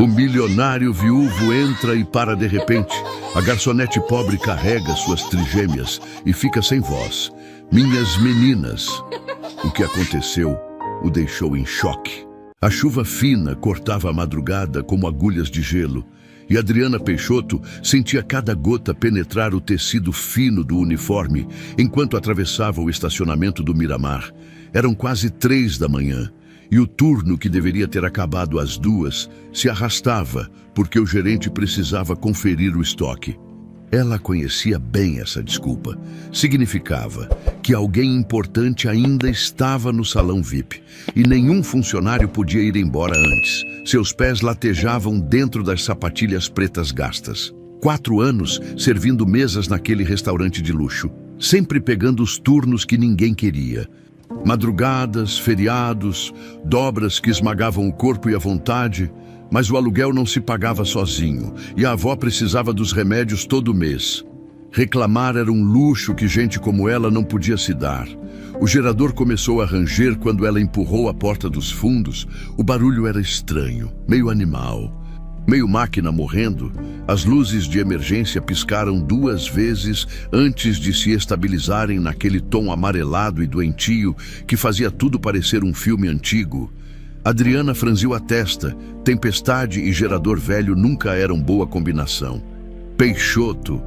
O milionário viúvo entra e para de repente. A garçonete pobre carrega suas trigêmeas e fica sem voz. Minhas meninas. O que aconteceu o deixou em choque. A chuva fina cortava a madrugada como agulhas de gelo, e Adriana Peixoto sentia cada gota penetrar o tecido fino do uniforme enquanto atravessava o estacionamento do Miramar. Eram quase 3 da manhã, e o turno que deveria ter acabado às 2 se arrastava porque o gerente precisava conferir o estoque. Ela conhecia bem essa desculpa. Significava que alguém importante ainda estava no salão VIP e nenhum funcionário podia ir embora antes. Seus pés latejavam dentro das sapatilhas pretas gastas. 4 anos servindo mesas naquele restaurante de luxo, sempre pegando os turnos que ninguém queria. Madrugadas, feriados, dobras que esmagavam o corpo e a vontade. Mas o aluguel não se pagava sozinho e a avó precisava dos remédios todo mês. Reclamar era um luxo que gente como ela não podia se dar. O gerador começou a ranger quando ela empurrou a porta dos fundos. O barulho era estranho, meio animal, meio máquina morrendo. As luzes de emergência piscaram 2 vezes antes de se estabilizarem naquele tom amarelado e doentio que fazia tudo parecer um filme antigo. Adriana franziu a testa. Tempestade e gerador velho nunca eram boa combinação. Peixoto.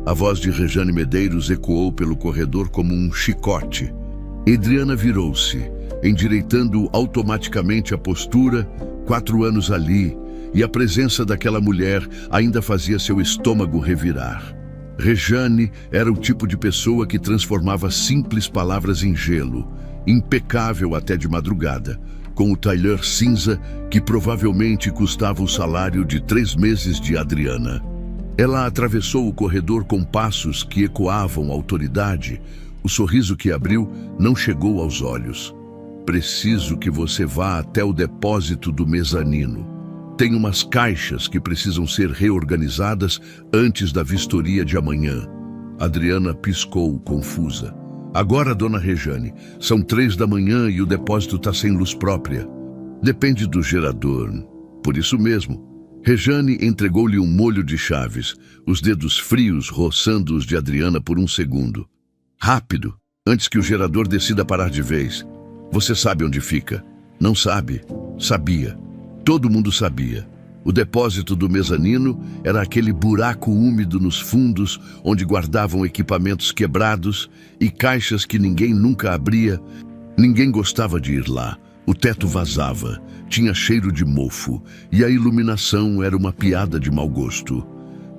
A voz de Rejane Medeiros ecoou pelo corredor como um chicote. Adriana virou-se, endireitando automaticamente a postura. 4 anos ali, e a presença daquela mulher ainda fazia seu estômago revirar. Rejane era o tipo de pessoa que transformava simples palavras em gelo, impecável até de madrugada, com o tailleur cinza que provavelmente custava o salário de 3 meses de Adriana. Ela atravessou o corredor com passos que ecoavam autoridade. O sorriso que abriu não chegou aos olhos. Preciso que você vá até o depósito do mezanino. Tem umas caixas que precisam ser reorganizadas antes da vistoria de amanhã. Adriana piscou, confusa. Agora, dona Rejane, são 3 da manhã e o depósito está sem luz própria. Depende do gerador. Por isso mesmo. Rejane entregou-lhe um molho de chaves, os dedos frios roçando os de Adriana por um segundo. Rápido, antes que o gerador decida parar de vez. Você sabe onde fica? Não sabe? Sabia. Todo mundo sabia. O depósito do mezanino era aquele buraco úmido nos fundos onde guardavam equipamentos quebrados e caixas que ninguém nunca abria. Ninguém gostava de ir lá. O teto vazava, tinha cheiro de mofo e a iluminação era uma piada de mau gosto.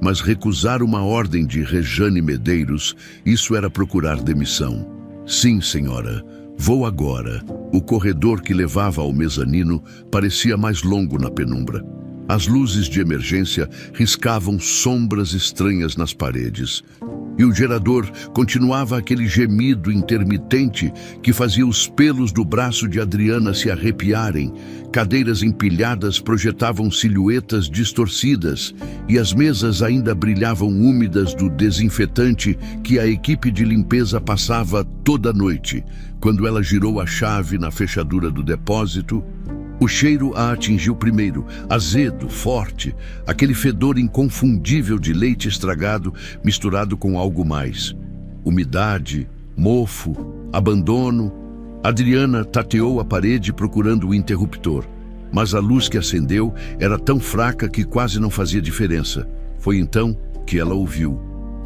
Mas recusar uma ordem de Rejane Medeiros, isso era procurar demissão. Sim, senhora, vou agora. O corredor que levava ao mezanino parecia mais longo na penumbra. As luzes de emergência riscavam sombras estranhas nas paredes. E o gerador continuava aquele gemido intermitente que fazia os pelos do braço de Adriana se arrepiarem. Cadeiras empilhadas projetavam silhuetas distorcidas e as mesas ainda brilhavam úmidas do desinfetante que a equipe de limpeza passava toda noite. Quando ela girou a chave na fechadura do depósito, o cheiro a atingiu primeiro, azedo, forte, aquele fedor inconfundível de leite estragado misturado com algo mais. Umidade, mofo, abandono. Adriana tateou a parede procurando o interruptor, mas a luz que acendeu era tão fraca que quase não fazia diferença. Foi então que ela ouviu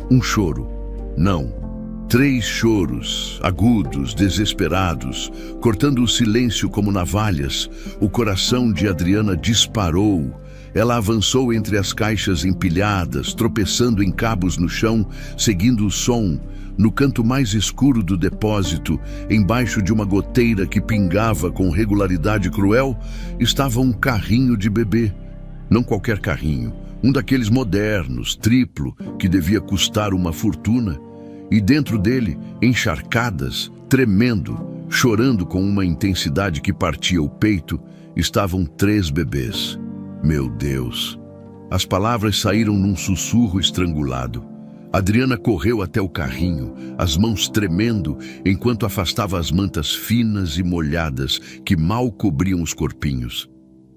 um choro. Não. 3 choros, agudos, desesperados, cortando o silêncio como navalhas. O coração de Adriana disparou. Ela avançou entre as caixas empilhadas, tropeçando em cabos no chão, seguindo o som. No canto mais escuro do depósito, embaixo de uma goteira que pingava com regularidade cruel, estava um carrinho de bebê. Não qualquer carrinho, um daqueles modernos, triplo, que devia custar uma fortuna. E dentro dele, encharcadas, tremendo, chorando com uma intensidade que partia o peito, estavam 3 bebês. Meu Deus! As palavras saíram num sussurro estrangulado. Adriana correu até o carrinho, as mãos tremendo, enquanto afastava as mantas finas e molhadas que mal cobriam os corpinhos.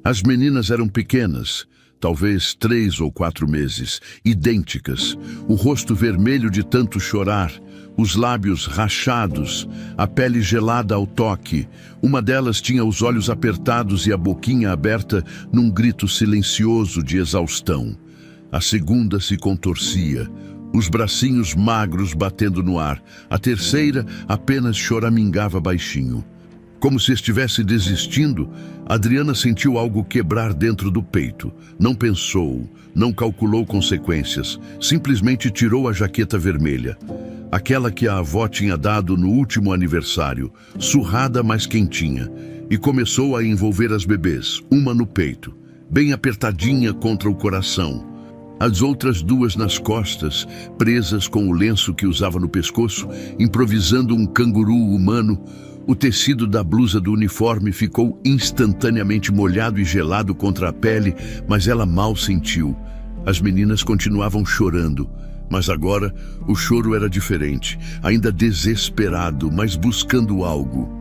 As meninas eram pequenas, talvez 3 ou 4 meses, idênticas, o rosto vermelho de tanto chorar, os lábios rachados, a pele gelada ao toque. Uma delas tinha os olhos apertados e a boquinha aberta num grito silencioso de exaustão. A segunda se contorcia, os bracinhos magros batendo no ar. A terceira apenas choramingava baixinho. Como se estivesse desistindo, Adriana sentiu algo quebrar dentro do peito. Não pensou, não calculou consequências, simplesmente tirou a jaqueta vermelha. Aquela que a avó tinha dado no último aniversário, surrada mas quentinha, e começou a envolver as bebês, uma no peito, bem apertadinha contra o coração. As outras 2 nas costas, presas com o lenço que usava no pescoço, improvisando um canguru humano. O tecido da blusa do uniforme ficou instantaneamente molhado e gelado contra a pele, mas ela mal sentiu. As meninas continuavam chorando, mas agora o choro era diferente, ainda desesperado, mas buscando algo.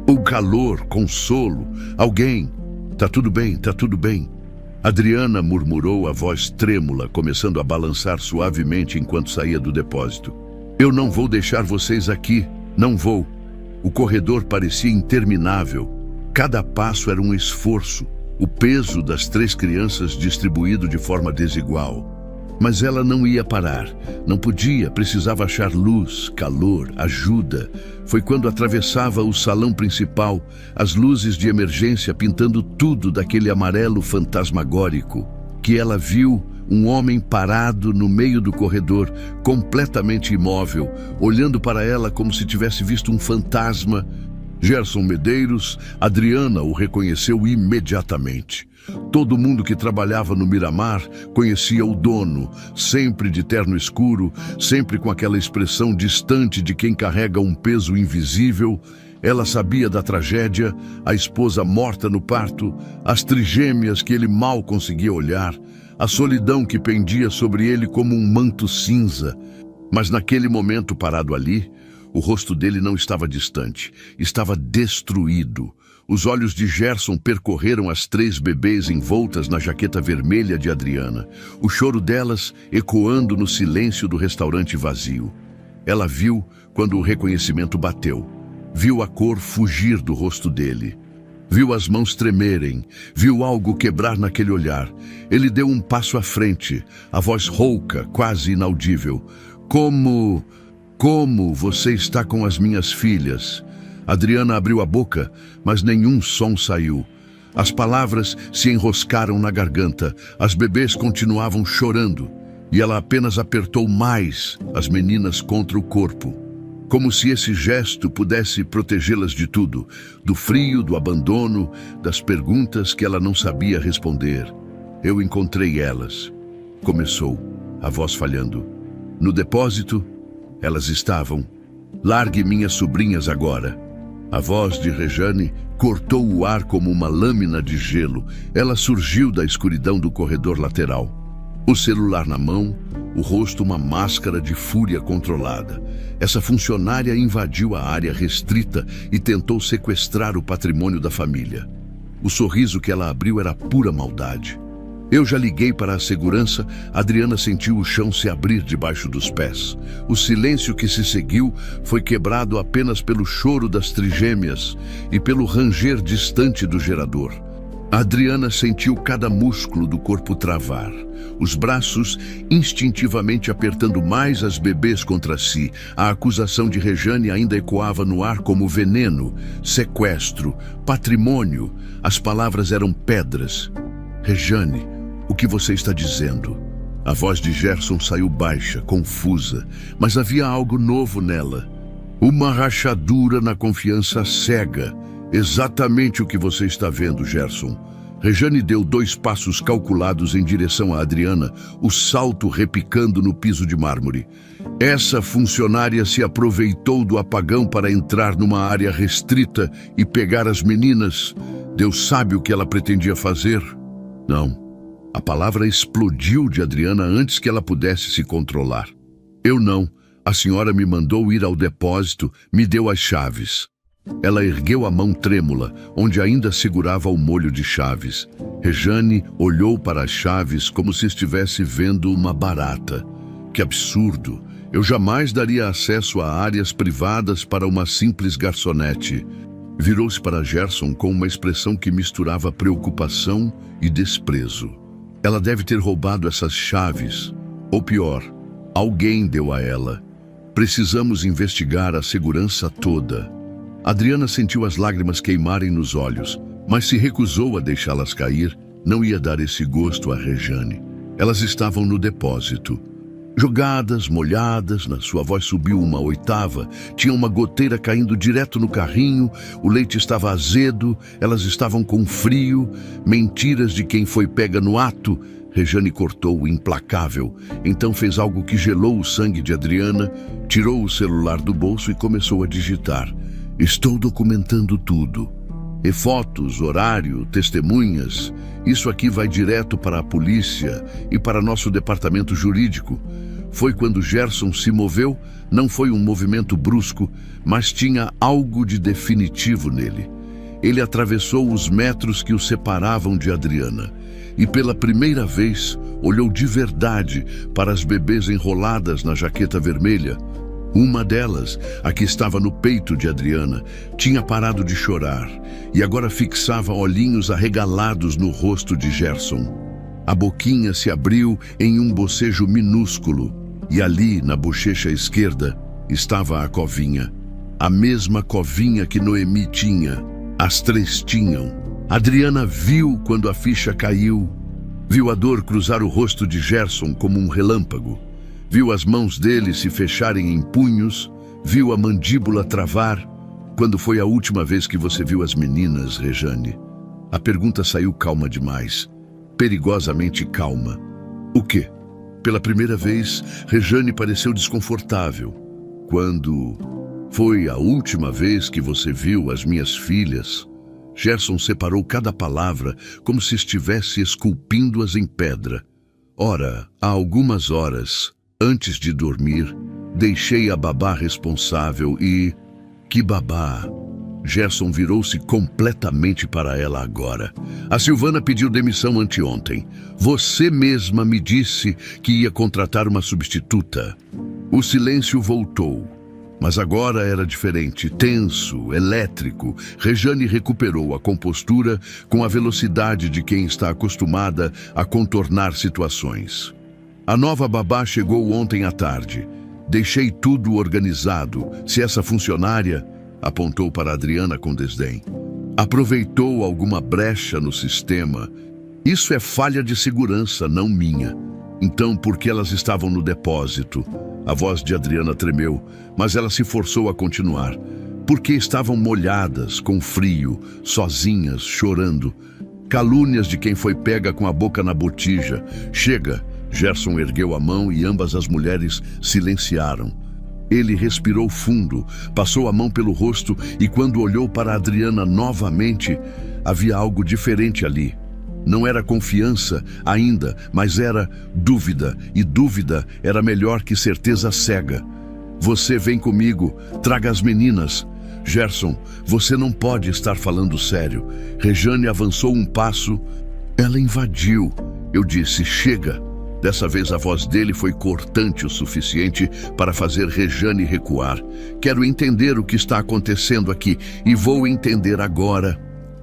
O calor, consolo, alguém. Tá tudo bem, tá tudo bem. Adriana murmurou a voz trêmula, começando a balançar suavemente enquanto saía do depósito. Eu não vou deixar vocês aqui, não vou. O corredor parecia interminável. Cada passo era um esforço, o peso das 3 crianças distribuído de forma desigual. Mas ela não ia parar, não podia, precisava achar luz, calor, ajuda. Foi quando atravessava o salão principal, as luzes de emergência pintando tudo daquele amarelo fantasmagórico, que ela viu um homem parado no meio do corredor, completamente imóvel, olhando para ela como se tivesse visto um fantasma. Gerson Medeiros, Adriana o reconheceu imediatamente. Todo mundo que trabalhava no Miramar conhecia o dono, sempre de terno escuro, sempre com aquela expressão distante de quem carrega um peso invisível. Ela sabia da tragédia, a esposa morta no parto, as trigêmeas que ele mal conseguia olhar, a solidão que pendia sobre ele como um manto cinza. Mas naquele momento parado ali, o rosto dele não estava distante, estava destruído. Os olhos de Gerson percorreram as 3 bebês envoltas na jaqueta vermelha de Adriana, o choro delas ecoando no silêncio do restaurante vazio. Ela viu quando o reconhecimento bateu, viu a cor fugir do rosto dele, viu as mãos tremerem, viu algo quebrar naquele olhar. Ele deu um passo à frente, a voz rouca, quase inaudível. Como você está com as minhas filhas? Adriana abriu a boca, mas nenhum som saiu. As palavras se enroscaram na garganta, as bebês continuavam chorando, e ela apenas apertou mais as meninas contra o corpo, como se esse gesto pudesse protegê-las de tudo, do frio, do abandono, das perguntas que ela não sabia responder. Eu encontrei elas. Começou, a voz falhando. No depósito, elas estavam. Largue minhas sobrinhas agora. A voz de Rejane cortou o ar como uma lâmina de gelo. Ela surgiu da escuridão do corredor lateral. O celular na mão, o rosto uma máscara de fúria controlada. Essa funcionária invadiu a área restrita e tentou sequestrar o patrimônio da família. O sorriso que ela abriu era pura maldade. Eu já liguei para a segurança. Adriana sentiu o chão se abrir debaixo dos pés. O silêncio que se seguiu foi quebrado apenas pelo choro das trigêmeas e pelo ranger distante do gerador. Adriana sentiu cada músculo do corpo travar, os braços instintivamente apertando mais as bebês contra si. A acusação de Rejane ainda ecoava no ar como veneno, sequestro, patrimônio. As palavras eram pedras. Rejane, o que você está dizendo? A voz de Gerson saiu baixa, confusa, mas havia algo novo nela. Uma rachadura na confiança cega. Exatamente o que você está vendo, Gerson. Rejane deu 2 passos calculados em direção a Adriana, o salto repicando no piso de mármore. Essa funcionária se aproveitou do apagão para entrar numa área restrita e pegar as meninas. Deus sabe o que ela pretendia fazer? Não. A palavra explodiu de Adriana antes que ela pudesse se controlar. Eu não. A senhora me mandou ir ao depósito, me deu as chaves. Ela ergueu a mão trêmula, onde ainda segurava o molho de chaves. Rejane olhou para as chaves como se estivesse vendo uma barata. Que absurdo! Eu jamais daria acesso a áreas privadas para uma simples garçonete. Virou-se para Gerson com uma expressão que misturava preocupação e desprezo. Ela deve ter roubado essas chaves. Ou pior, alguém deu a ela. Precisamos investigar a segurança toda. Adriana sentiu as lágrimas queimarem nos olhos, mas se recusou a deixá-las cair. Não ia dar esse gosto a Rejane. Elas estavam no depósito. Jogadas, molhadas, na sua voz subiu uma oitava, tinha uma goteira caindo direto no carrinho, o leite estava azedo, elas estavam com frio, mentiras de quem foi pega no ato. Rejane cortou, implacável. Então fez algo que gelou o sangue de Adriana, tirou o celular do bolso e começou a digitar. Estou documentando tudo. E fotos, horário, testemunhas. Isso aqui vai direto para a polícia e para nosso departamento jurídico. Foi quando Gerson se moveu, não foi um movimento brusco, mas tinha algo de definitivo nele. Ele atravessou os metros que o separavam de Adriana e pela primeira vez olhou de verdade para as bebês enroladas na jaqueta vermelha. Uma delas, a que estava no peito de Adriana, tinha parado de chorar e agora fixava olhinhos arregalados no rosto de Gerson. A boquinha se abriu em um bocejo minúsculo e ali, na bochecha esquerda, estava a covinha. A mesma covinha que Noemi tinha. As três tinham. Adriana viu quando a ficha caiu. Viu a dor cruzar o rosto de Gerson como um relâmpago. Viu as mãos dele se fecharem em punhos, viu a mandíbula travar. Quando foi a última vez que você viu as meninas, Rejane? A pergunta saiu calma demais, perigosamente calma. O quê? Pela primeira vez, Rejane pareceu desconfortável. Quando foi a última vez que você viu as minhas filhas? Gerson separou cada palavra como se estivesse esculpindo-as em pedra. Ora, há algumas horas, antes de dormir, deixei a babá responsável e... Que babá? Gerson virou-se completamente para ela agora. A Silvana pediu demissão anteontem. Você mesma me disse que ia contratar uma substituta. O silêncio voltou. Mas agora era diferente, tenso, elétrico. Rejane recuperou a compostura com a velocidade de quem está acostumada a contornar situações. A nova babá chegou ontem à tarde. Deixei tudo organizado. Se essa funcionária, apontou para Adriana com desdém, aproveitou alguma brecha no sistema, isso é falha de segurança, não minha. Então, por que elas estavam no depósito? A voz de Adriana tremeu, mas ela se forçou a continuar. Porque estavam molhadas, com frio, sozinhas, chorando. Calúnias de quem foi pega com a boca na botija. Chega! Gerson ergueu a mão e ambas as mulheres silenciaram. Ele respirou fundo, passou a mão pelo rosto e quando olhou para Adriana novamente, havia algo diferente ali. Não era confiança ainda, mas era dúvida, e dúvida era melhor que certeza cega. Você vem comigo, traga as meninas. Gerson, você não pode estar falando sério. Rejane avançou um passo. Ela invadiu. Eu disse, chega. Dessa vez a voz dele foi cortante o suficiente para fazer Rejane recuar. Quero entender o que está acontecendo aqui e vou entender agora.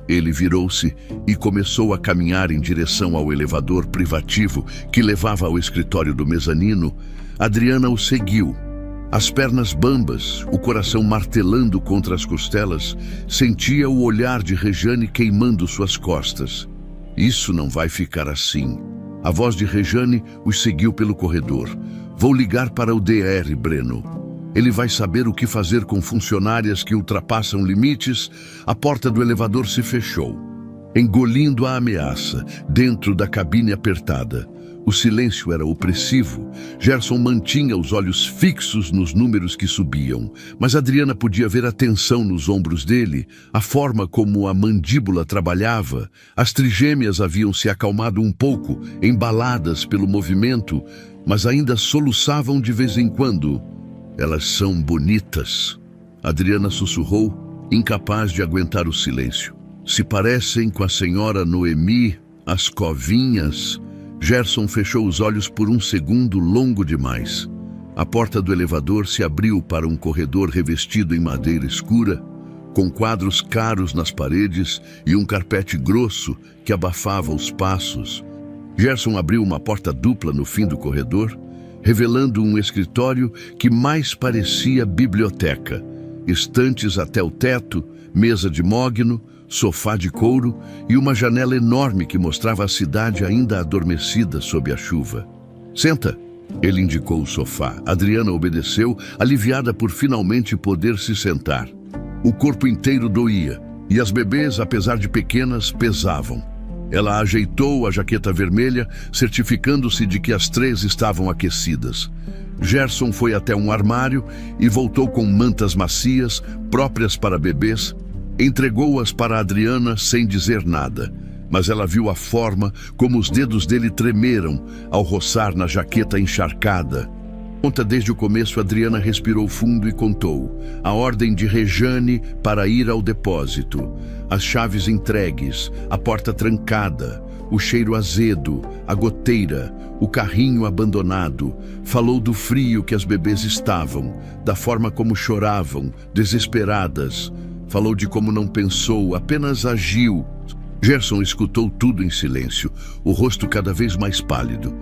Ele virou-se e começou a caminhar em direção ao elevador privativo que levava ao escritório do mezanino. Adriana o seguiu. As pernas bambas, o coração martelando contra as costelas, sentia o olhar de Rejane queimando suas costas. Isso não vai ficar assim. A voz de Rejane os seguiu pelo corredor. Vou ligar para o DR, Breno. Ele vai saber o que fazer com funcionárias que ultrapassam limites. A porta do elevador se fechou, engolindo a ameaça dentro da cabine apertada. O silêncio era opressivo. Gerson mantinha os olhos fixos nos números que subiam, mas Adriana podia ver a tensão nos ombros dele, a forma como a mandíbula trabalhava. As trigêmeas haviam se acalmado um pouco, embaladas pelo movimento, mas ainda soluçavam de vez em quando. Elas são bonitas. Adriana sussurrou incapaz de aguentar o silêncio. Se parecem com a senhora Noemi, as covinhas. Gerson fechou os olhos por um segundo longo demais. A porta do elevador se abriu para um corredor revestido em madeira escura, com quadros caros nas paredes e um carpete grosso que abafava os passos. Gerson abriu uma porta dupla no fim do corredor, revelando um escritório que mais parecia biblioteca. Estantes até o teto, mesa de mogno, sofá de couro e uma janela enorme que mostrava a cidade ainda adormecida sob a chuva. Senta, ele indicou o sofá. Adriana obedeceu, aliviada por finalmente poder se sentar. O corpo inteiro doía e as bebês, apesar de pequenas, pesavam. Ela ajeitou a jaqueta vermelha, certificando-se de que as 3 estavam aquecidas. Gerson foi até um armário e voltou com mantas macias, próprias para bebês. Entregou-as para Adriana sem dizer nada, mas ela viu a forma como os dedos dele tremeram ao roçar na jaqueta encharcada. Conta desde o começo. Adriana respirou fundo e contou. A ordem de Rejane para ir ao depósito, as chaves entregues, a porta trancada, o cheiro azedo, a goteira, o carrinho abandonado. Falou do frio que as bebês estavam, da forma como choravam, desesperadas. Falou de como não pensou, apenas agiu. Gerson escutou tudo em silêncio, o rosto cada vez mais pálido.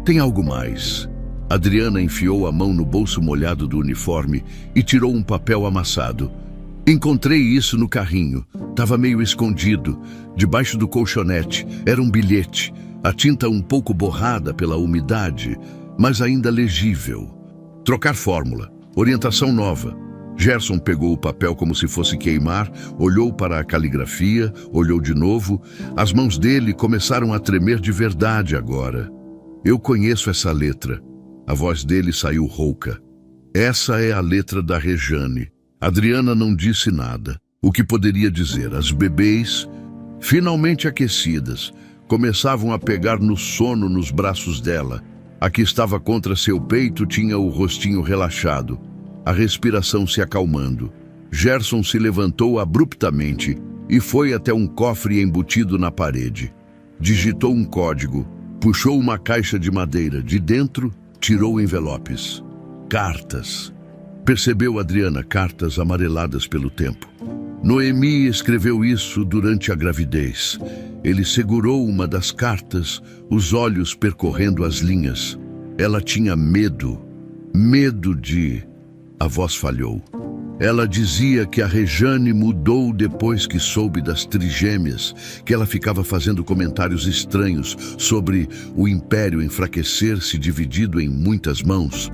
Tem algo mais. Adriana enfiou a mão no bolso molhado do uniforme e tirou um papel amassado. Encontrei isso no carrinho. Estava meio escondido, debaixo do colchonete. Era um bilhete, a tinta um pouco borrada pela umidade, mas ainda legível. Trocar fórmula, orientação nova. Gerson pegou o papel como se fosse queimar, olhou para a caligrafia, olhou de novo. As mãos dele começaram a tremer de verdade agora. Eu conheço essa letra. A voz dele saiu rouca. Essa é a letra da Rejane. Adriana não disse nada. O que poderia dizer? As bebês, finalmente aquecidas, começavam a pegar no sono nos braços dela. A que estava contra seu peito tinha o rostinho relaxado, a respiração se acalmando. Gerson se levantou abruptamente e foi até um cofre embutido na parede. Digitou um código, puxou uma caixa de madeira. De dentro, tirou envelopes. Cartas. Percebeu Adriana, cartas amareladas pelo tempo. Noemi escreveu isso durante a gravidez. Ele segurou uma das cartas, os olhos percorrendo as linhas. Ela tinha medo. Medo de... A voz falhou. Ela dizia que a Rejane mudou depois que soube das trigêmeas, que ela ficava fazendo comentários estranhos sobre o império enfraquecer-se dividido em muitas mãos.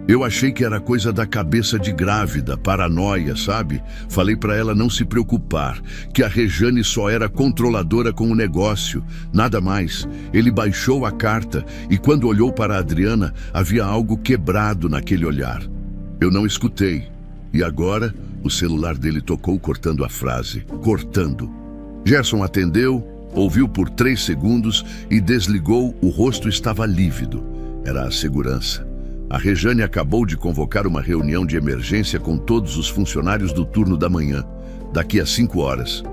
Eu achei que era coisa da cabeça de grávida, paranoia, sabe? Falei para ela não se preocupar, que a Rejane só era controladora com o negócio, nada mais. Ele baixou a carta e quando olhou para a Adriana, havia algo quebrado naquele olhar. Eu não escutei. E agora, o celular dele tocou cortando a frase. Cortando. Gerson atendeu, ouviu por 3 segundos e desligou. O rosto estava lívido. Era a segurança. A Rejane acabou de convocar uma reunião de emergência com todos os funcionários do turno da manhã, daqui a 5 horas.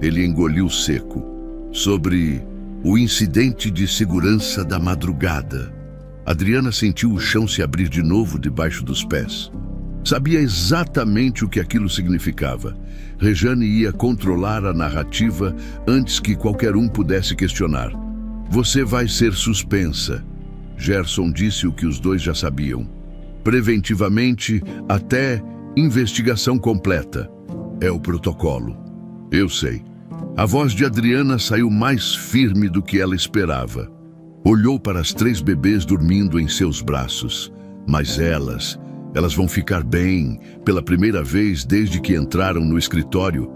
Ele engoliu seco. Sobre o incidente de segurança da madrugada. Adriana sentiu o chão se abrir de novo debaixo dos pés. Sabia exatamente o que aquilo significava. Rejane ia controlar a narrativa antes que qualquer um pudesse questionar. Você vai ser suspensa. Gerson disse o que os dois já sabiam. Preventivamente, até investigação completa. É o protocolo. Eu sei. A voz de Adriana saiu mais firme do que ela esperava. Olhou para as 3 bebês dormindo em seus braços. Mas elas vão ficar bem, pela primeira vez desde que entraram no escritório.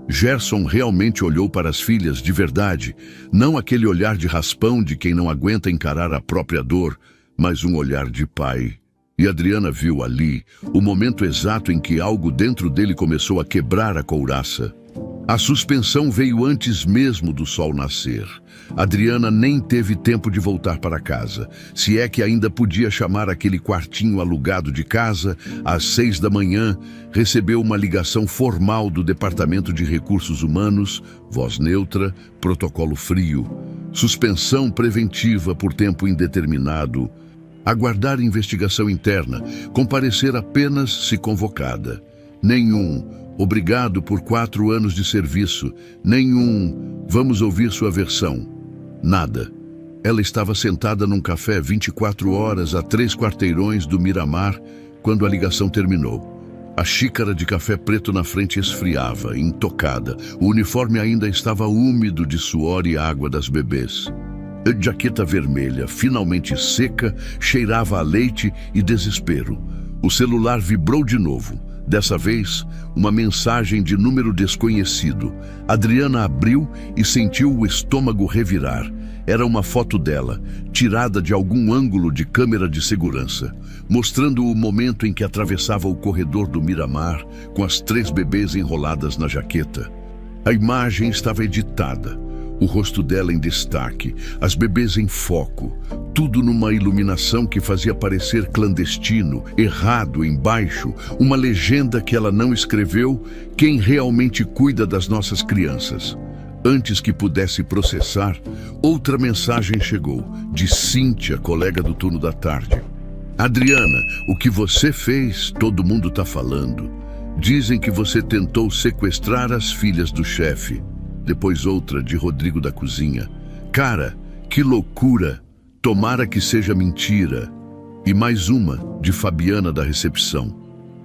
Gerson realmente olhou para as filhas de verdade, não aquele olhar de raspão de quem não aguenta encarar a própria dor, mas um olhar de pai. E Adriana viu ali o momento exato em que algo dentro dele começou a quebrar a couraça. A suspensão veio antes mesmo do sol nascer. Adriana nem teve tempo de voltar para casa, se é que ainda podia chamar aquele quartinho alugado de casa. Às 6 da manhã, recebeu uma ligação formal do Departamento de Recursos Humanos, voz neutra, protocolo frio, suspensão preventiva por tempo indeterminado, aguardar investigação interna, comparecer apenas se convocada. Nenhum obrigado por 4 anos de serviço, nenhum vamos ouvir sua versão. Nada. Ela estava sentada num café 24 horas a 3 quarteirões do Miramar quando a ligação terminou. A xícara de café preto na frente esfriava, intocada. O uniforme ainda estava úmido de suor e água das bebês. A jaqueta vermelha, finalmente seca, cheirava a leite e desespero. O celular vibrou de novo. Dessa vez, uma mensagem de número desconhecido. Adriana abriu e sentiu o estômago revirar. Era uma foto dela, tirada de algum ângulo de câmera de segurança, mostrando o momento em que atravessava o corredor do Miramar com as 3 bebês enroladas na jaqueta. A imagem estava editada, o rosto dela em destaque, as bebês em foco, tudo numa iluminação que fazia parecer clandestino, errado embaixo, uma legenda que ela não escreveu: quem realmente cuida das nossas crianças. Antes que pudesse processar, outra mensagem chegou, de Cíntia, colega do turno da tarde. Adriana, o que você fez, todo mundo tá falando. Dizem que você tentou sequestrar as filhas do chefe. Depois outra de Rodrigo da cozinha. Cara, que loucura! Tomara que seja mentira. E mais uma de Fabiana da recepção.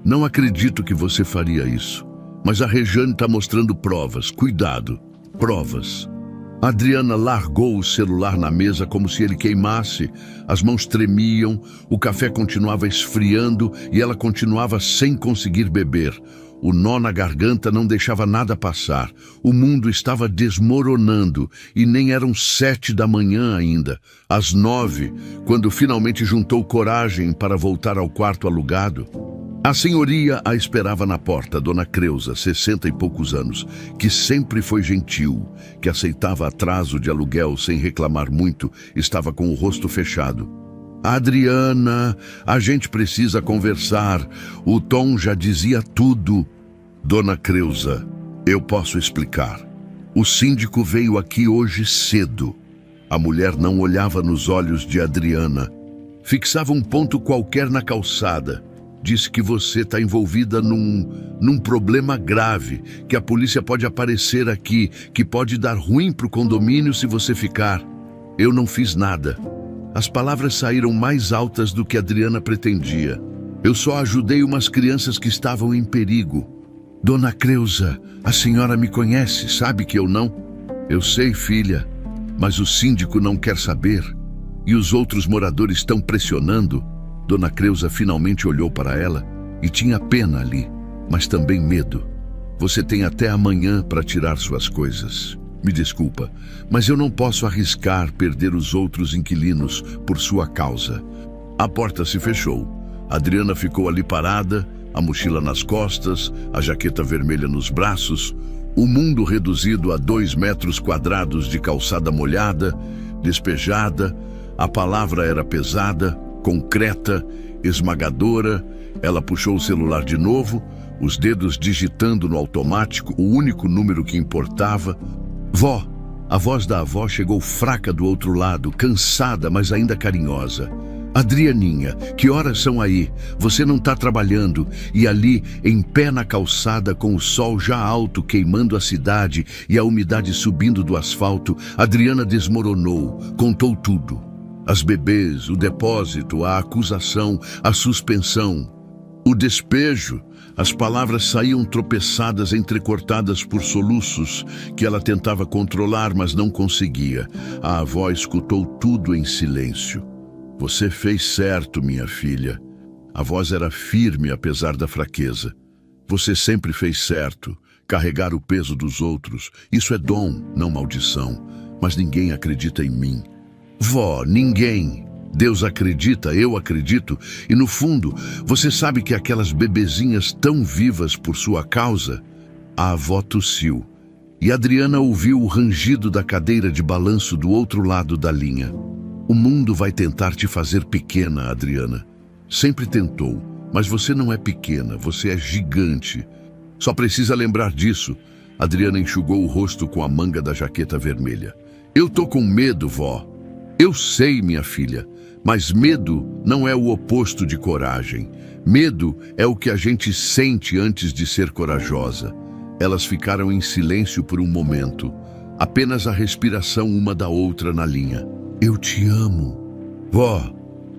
Não acredito que você faria isso. Mas a Rejane está mostrando provas. Cuidado. Provas. Adriana largou o celular na mesa como se ele queimasse. As mãos tremiam, o café continuava esfriando e ela continuava sem conseguir beber. O nó na garganta não deixava nada passar. O mundo estava desmoronando e nem eram 7 da manhã ainda. Às 9, quando finalmente juntou coragem para voltar ao quarto alugado. A senhoria a esperava na porta, Dona Creuza, 60 e poucos anos, que sempre foi gentil, que aceitava atraso de aluguel sem reclamar muito, estava com o rosto fechado. Adriana, a gente precisa conversar. O tom já dizia tudo. Dona Creuza, eu posso explicar. O síndico veio aqui hoje cedo. A mulher não olhava nos olhos de Adriana. Fixava um ponto qualquer na calçada. Disse que você está envolvida num problema grave, que a polícia pode aparecer aqui, que pode dar ruim para o condomínio se você ficar. Eu não fiz nada. As palavras saíram mais altas do que Adriana pretendia. Eu só ajudei umas crianças que estavam em perigo. Dona Creuza, a senhora me conhece, sabe que eu não? Eu sei, filha, mas o síndico não quer saber. E os outros moradores estão pressionando. Dona Creuza finalmente olhou para ela e tinha pena ali, mas também medo. Você tem até amanhã para tirar suas coisas. Me desculpa, mas eu não posso arriscar perder os outros inquilinos por sua causa. A porta se fechou. Adriana ficou ali parada, a mochila nas costas, a jaqueta vermelha nos braços, o mundo reduzido a 2 metros quadrados de calçada molhada, despejada. A palavra era pesada, concreta, esmagadora. Ela puxou o celular de novo, os dedos digitando no automático o único número que importava. Vó! A voz da avó chegou fraca do outro lado, cansada, mas ainda carinhosa. Adrianinha, que horas são aí? Você não está trabalhando. E ali, em pé na calçada, com o sol já alto queimando a cidade e a umidade subindo do asfalto, Adriana desmoronou, contou tudo. As bebês, o depósito, a acusação, a suspensão, o despejo. As palavras saíam tropeçadas, entrecortadas por soluços que ela tentava controlar, mas não conseguia. A avó escutou tudo em silêncio. Você fez certo, minha filha. A voz era firme, apesar da fraqueza. Você sempre fez certo. Carregar o peso dos outros, isso é dom, não maldição. Mas ninguém acredita em mim. Vó, ninguém. Deus acredita, eu acredito, e no fundo, você sabe que aquelas bebezinhas tão vivas por sua causa? A avó tossiu. e Adriana ouviu o rangido da cadeira de balanço do outro lado da linha. O mundo vai tentar te fazer pequena, Adriana. Sempre tentou, mas você não é pequena, você é gigante. Só precisa lembrar disso. Adriana enxugou o rosto com a manga da jaqueta vermelha. Eu tô com medo, vó. Eu sei, minha filha, mas medo não é o oposto de coragem. Medo é o que a gente sente antes de ser corajosa. Elas ficaram em silêncio por um momento, apenas a respiração uma da outra na linha. Eu te amo. Vó,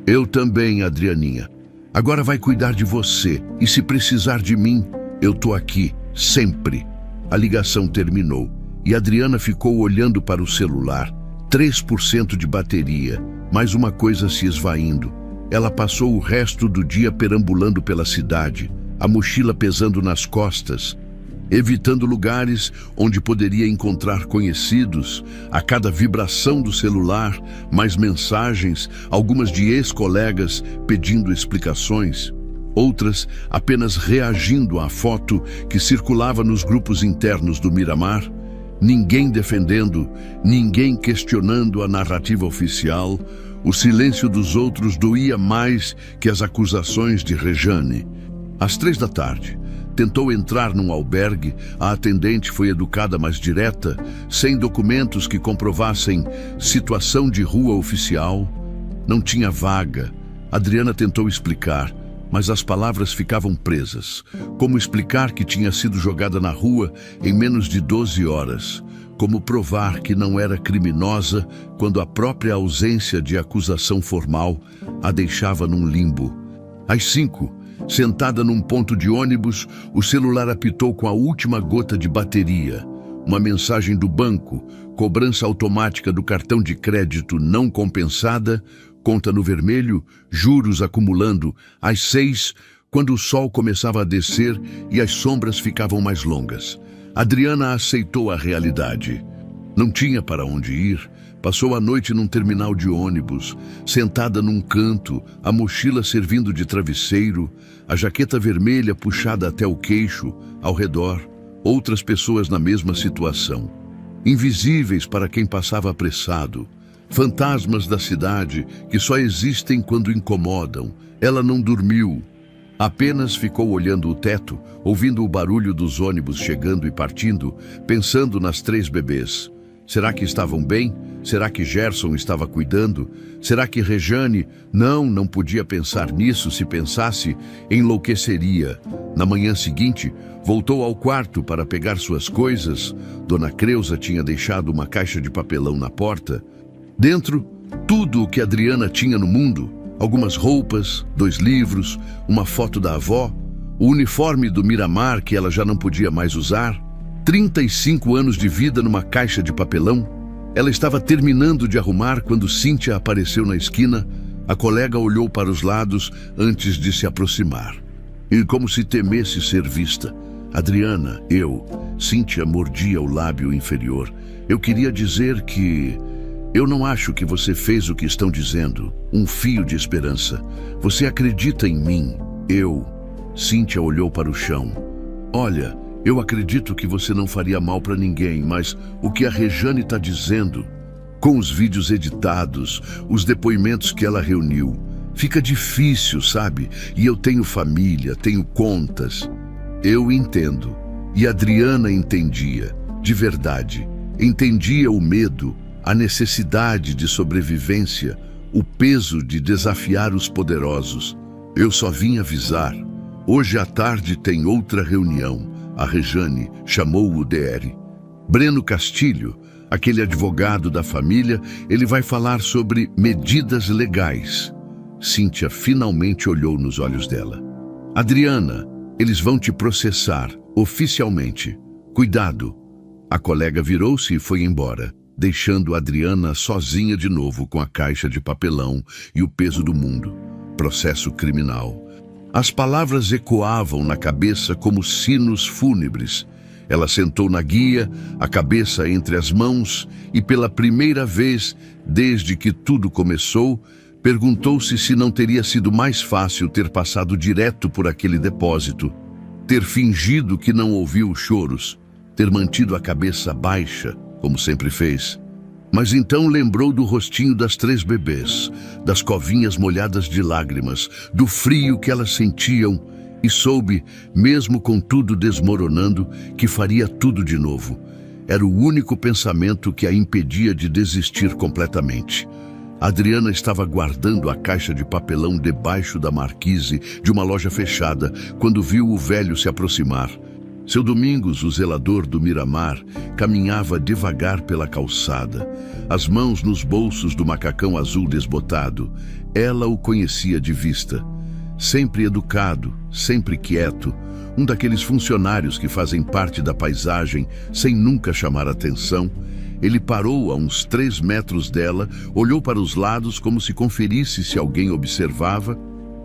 eu também, Adrianinha. Agora vai cuidar de você, e se precisar de mim, eu tô aqui, sempre. A ligação terminou, e Adriana ficou olhando para o celular. 3% de bateria, mais uma coisa se esvaindo. Ela passou o resto do dia perambulando pela cidade, a mochila pesando nas costas, evitando lugares onde poderia encontrar conhecidos. A cada vibração do celular, mais mensagens, algumas de ex-colegas pedindo explicações, outras apenas reagindo à foto que circulava nos grupos internos do Miramar. Ninguém defendendo, ninguém questionando a narrativa oficial. O silêncio dos outros doía mais que as acusações de Rejane. Às 3 da tarde, tentou entrar num albergue. A atendente foi educada, mas direta, sem documentos que comprovassem situação de rua oficial. Não tinha vaga. Adriana tentou explicar, mas as palavras ficavam presas. Como explicar que tinha sido jogada na rua em menos de 12 horas? Como provar que não era criminosa quando a própria ausência de acusação formal a deixava num limbo? Às 5, sentada num ponto de ônibus, o celular apitou com a última gota de bateria. Uma mensagem do banco, cobrança automática do cartão de crédito não compensada, conta no vermelho, juros acumulando. Às 6, quando o sol começava a descer e as sombras ficavam mais longas, Adriana aceitou a realidade. Não tinha para onde ir. Passou a noite num terminal de ônibus, sentada num canto, a mochila servindo de travesseiro, a jaqueta vermelha puxada até o queixo. Ao redor, outras pessoas na mesma situação, invisíveis para quem passava apressado. Fantasmas da cidade que só existem quando incomodam. Ela não dormiu. Apenas ficou olhando o teto, ouvindo o barulho dos ônibus chegando e partindo, pensando nas 3 bebês. Será que estavam bem? Será que Gerson estava cuidando? Será que Rejane? Não podia pensar nisso. Se pensasse, enlouqueceria. Na manhã seguinte, voltou ao quarto para pegar suas coisas. Dona Creuza tinha deixado uma caixa de papelão na porta. Dentro, tudo o que Adriana tinha no mundo. Algumas roupas, 2 livros, uma foto da avó, o uniforme do Miramar que ela já não podia mais usar. 35 anos de vida numa caixa de papelão. Ela estava terminando de arrumar quando Cíntia apareceu na esquina. A colega olhou para os lados antes de se aproximar. E como se temesse ser vista. Adriana, Cíntia mordia o lábio inferior. Eu queria dizer que... Eu não acho que você fez o que estão dizendo. Um fio de esperança. Você acredita em mim. Cíntia olhou para o chão. Olha, eu acredito que você não faria mal para ninguém, mas o que a Rejane está dizendo, com os vídeos editados, os depoimentos que ela reuniu, fica difícil, sabe? E eu tenho família, tenho contas. Eu entendo. E Adriana entendia, de verdade. Entendia o medo, a necessidade de sobrevivência, o peso de desafiar os poderosos. Eu só vim avisar. Hoje à tarde tem outra reunião. A Rejane chamou o DR. Breno Castilho, aquele advogado da família, ele vai falar sobre medidas legais. Cíntia finalmente olhou nos olhos dela. Adriana, eles vão te processar, oficialmente. Cuidado. A colega virou-se e foi embora, deixando Adriana sozinha de novo com a caixa de papelão e o peso do mundo. Processo criminal. As palavras ecoavam na cabeça como sinos fúnebres. Ela sentou na guia, a cabeça entre as mãos, e pela primeira vez, desde que tudo começou, perguntou-se se não teria sido mais fácil ter passado direto por aquele depósito, ter fingido que não ouviu os choros, ter mantido a cabeça baixa, como sempre fez. Mas então lembrou do rostinho das 3 bebês, das covinhas molhadas de lágrimas, do frio que elas sentiam, e soube, mesmo com tudo desmoronando, que faria tudo de novo. Era o único pensamento que a impedia de desistir completamente. Adriana estava guardando a caixa de papelão debaixo da marquise de uma loja fechada quando viu o velho se aproximar. Seu Domingos, o zelador do Miramar, caminhava devagar pela calçada, as mãos nos bolsos do macacão azul desbotado. Ela o conhecia de vista. Sempre educado, sempre quieto, um daqueles funcionários que fazem parte da paisagem sem nunca chamar atenção. Ele parou a uns 3 metros dela, olhou para os lados como se conferisse se alguém observava,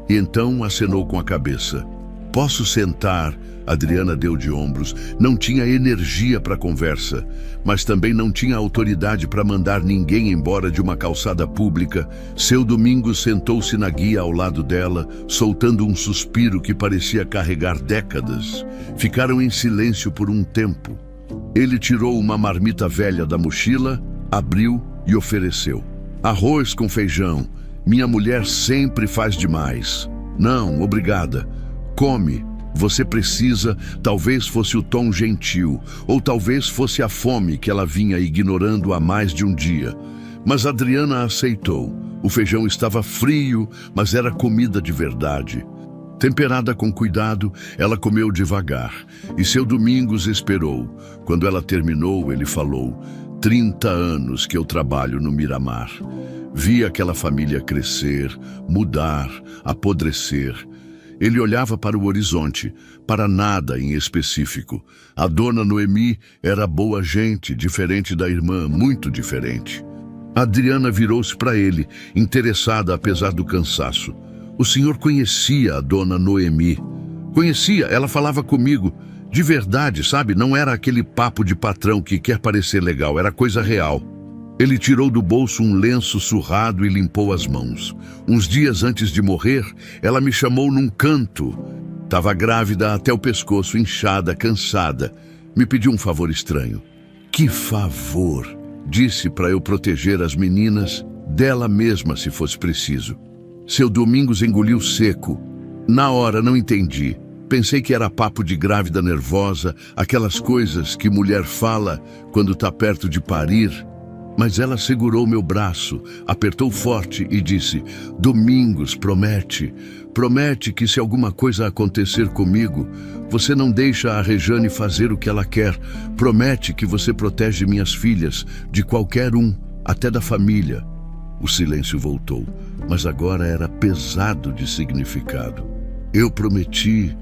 e então acenou com a cabeça. "Posso sentar?" Adriana deu de ombros. Não tinha energia para conversa, mas também não tinha autoridade para mandar ninguém embora de uma calçada pública. Seu Domingos sentou-se na guia ao lado dela, soltando um suspiro que parecia carregar décadas. Ficaram em silêncio por um tempo. Ele tirou uma marmita velha da mochila, abriu e ofereceu. "Arroz com feijão. Minha mulher sempre faz demais." "Não, obrigada. Come. Você precisa." Talvez fosse o tom gentil, ou talvez fosse a fome que ela vinha ignorando há mais de um dia. Mas Adriana aceitou. O feijão estava frio, mas era comida de verdade. Temperada com cuidado, ela comeu devagar, e seu Domingos esperou. Quando ela terminou, ele falou: 30 anos que eu trabalho no Miramar. Vi aquela família crescer, mudar, apodrecer. Ele olhava para o horizonte, para nada em específico. A dona Noemi era boa gente, diferente da irmã, muito diferente. Adriana virou-se para ele, interessada apesar do cansaço. "O senhor conhecia a dona Noemi?" "Conhecia, ela falava comigo. De verdade, sabe? Não era aquele papo de patrão que quer parecer legal, era coisa real." Ele tirou do bolso um lenço surrado e limpou as mãos. "Uns dias antes de morrer, ela me chamou num canto. Estava grávida até o pescoço, inchada, cansada. Me pediu um favor estranho." "Que favor?" "Disse para eu proteger as meninas, dela mesma se fosse preciso." Seu Domingos engoliu seco. "Na hora não entendi. Pensei que era papo de grávida nervosa, aquelas coisas que mulher fala quando está perto de parir." Mas ela segurou meu braço, apertou forte e disse: "Domingos, promete que se alguma coisa acontecer comigo, você não deixa a Rejane fazer o que ela quer. Promete que você protege minhas filhas, de qualquer um, até da família." O silêncio voltou, mas agora era pesado de significado. "Eu prometi."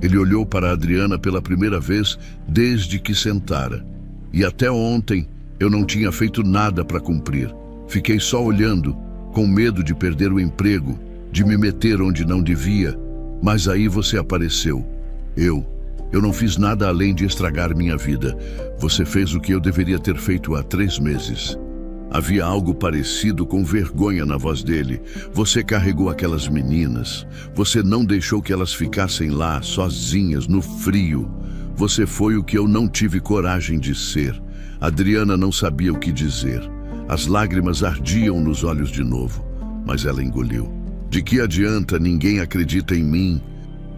Ele olhou para Adriana pela primeira vez desde que sentara. "E até ontem eu não tinha feito nada para cumprir. Fiquei só olhando, com medo de perder o emprego, de me meter onde não devia. Mas aí você apareceu. Eu não fiz nada além de estragar minha vida. Você fez o que eu deveria ter feito há 3 meses." Havia algo parecido com vergonha na voz dele. "Você carregou aquelas meninas. Você não deixou que elas ficassem lá, sozinhas, no frio. Você foi o que eu não tive coragem de ser." Adriana não sabia o que dizer. As lágrimas ardiam nos olhos de novo, mas ela engoliu. "De que adianta? Ninguém acredita em mim.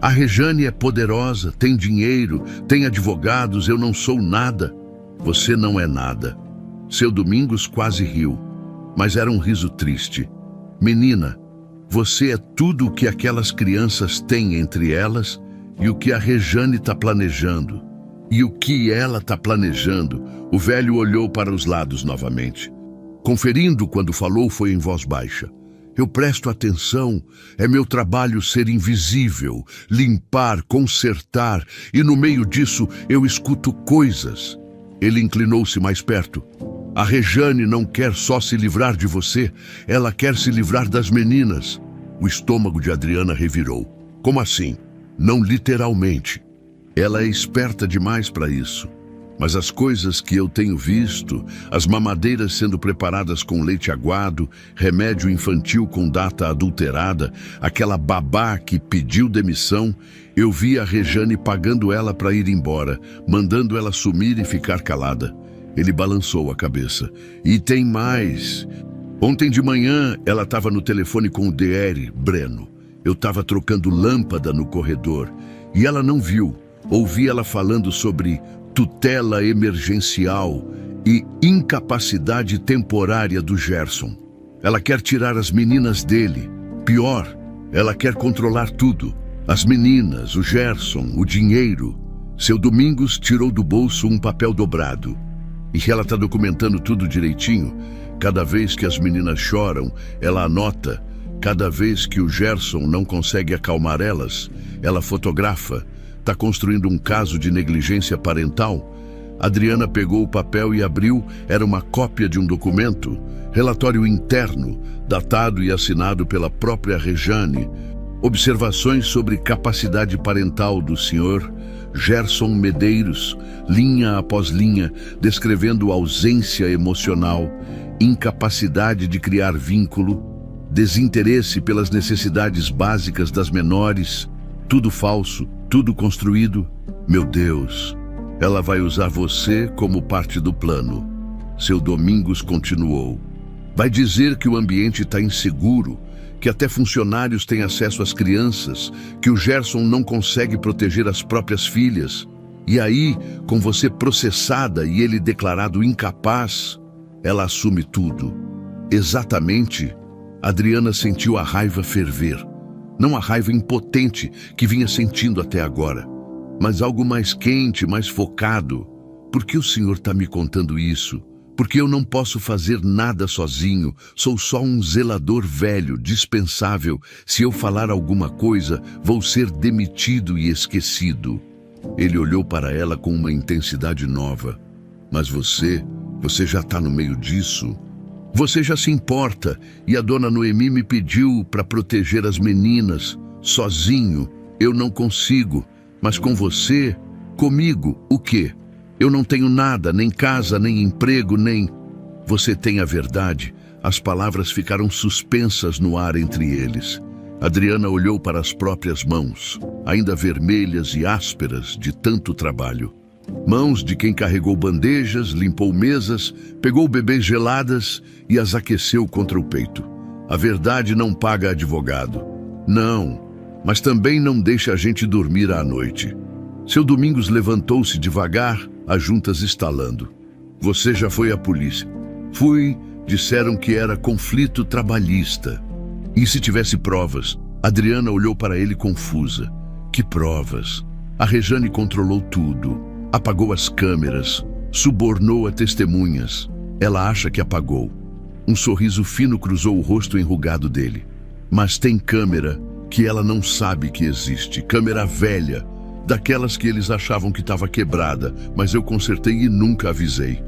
A Rejane é poderosa, tem dinheiro, tem advogados, eu não sou nada." "Você não é nada." Seu Domingos quase riu, mas era um riso triste. "Menina, você é tudo o que aquelas crianças têm entre elas e o que a Rejane está planejando. E o que ela está planejando." O velho olhou para os lados novamente. Conferindo quando falou foi em voz baixa. "Eu presto atenção. É meu trabalho ser invisível, limpar, consertar, e no meio disso eu escuto coisas." Ele inclinou-se mais perto. "A Rejane não quer só se livrar de você, ela quer se livrar das meninas." O estômago de Adriana revirou. "Como assim?" "Não literalmente. Ela é esperta demais para isso. Mas as coisas que eu tenho visto, as mamadeiras sendo preparadas com leite aguado, remédio infantil com data adulterada, aquela babá que pediu demissão, eu vi a Rejane pagando ela para ir embora, mandando ela sumir e ficar calada. Ele balançou a cabeça. E tem mais. Ontem de manhã ela estava no telefone com o DR, Breno. Eu estava trocando lâmpada no corredor e ela não viu. Ouvi ela falando sobre tutela emergencial e incapacidade temporária do Gerson. Ela quer tirar as meninas dele. Pior, ela quer controlar tudo. As meninas, o Gerson, o dinheiro. Seu Domingos tirou do bolso um papel dobrado. E ela está documentando tudo direitinho. Cada vez que as meninas choram, ela anota. Cada vez que o Gerson não consegue acalmar elas, ela fotografa. Está construindo um caso de negligência parental? Adriana pegou o papel e abriu. Era uma cópia de um documento, relatório interno, datado e assinado pela própria Rejane. Observações sobre capacidade parental do senhor Gerson Medeiros, linha após linha, descrevendo ausência emocional, incapacidade de criar vínculo, desinteresse pelas necessidades básicas das menores, tudo falso, tudo construído. Meu Deus, ela vai usar você como parte do plano. Seu Domingos continuou. Vai dizer que o ambiente está inseguro, que até funcionários têm acesso às crianças, que o Gerson não consegue proteger as próprias filhas. E aí, com você processada e ele declarado incapaz, ela assume tudo. Exatamente, Adriana sentiu a raiva ferver. Não a raiva impotente que vinha sentindo até agora, mas algo mais quente, mais focado. Por que o senhor está me contando isso? Porque eu não posso fazer nada sozinho, sou só um zelador velho, dispensável. Se eu falar alguma coisa, vou ser demitido e esquecido. Ele olhou para ela com uma intensidade nova. Mas você já está no meio disso? Você já se importa, e a dona Noemi me pediu para proteger as meninas. Sozinho, eu não consigo, mas com você, comigo, o quê? Eu não tenho nada, nem casa, nem emprego, nem... Você tem a verdade. As palavras ficaram suspensas no ar entre eles. Adriana olhou para as próprias mãos, ainda vermelhas e ásperas de tanto trabalho. Mãos de quem carregou bandejas, limpou mesas, pegou bebês geladas e as aqueceu contra o peito. A verdade não paga advogado. Não, mas também não deixa a gente dormir à noite. Seu Domingos levantou-se devagar, as juntas estalando. Você já foi à polícia? Fui, disseram que era conflito trabalhista. E se tivesse provas? Adriana olhou para ele confusa. Que provas? A Rejane controlou tudo. Apagou as câmeras, subornou a testemunhas. Ela acha que apagou. Um sorriso fino cruzou o rosto enrugado dele. Mas tem câmera que ela não sabe que existe. Câmera velha, daquelas que eles achavam que estava quebrada, mas eu consertei e nunca avisei.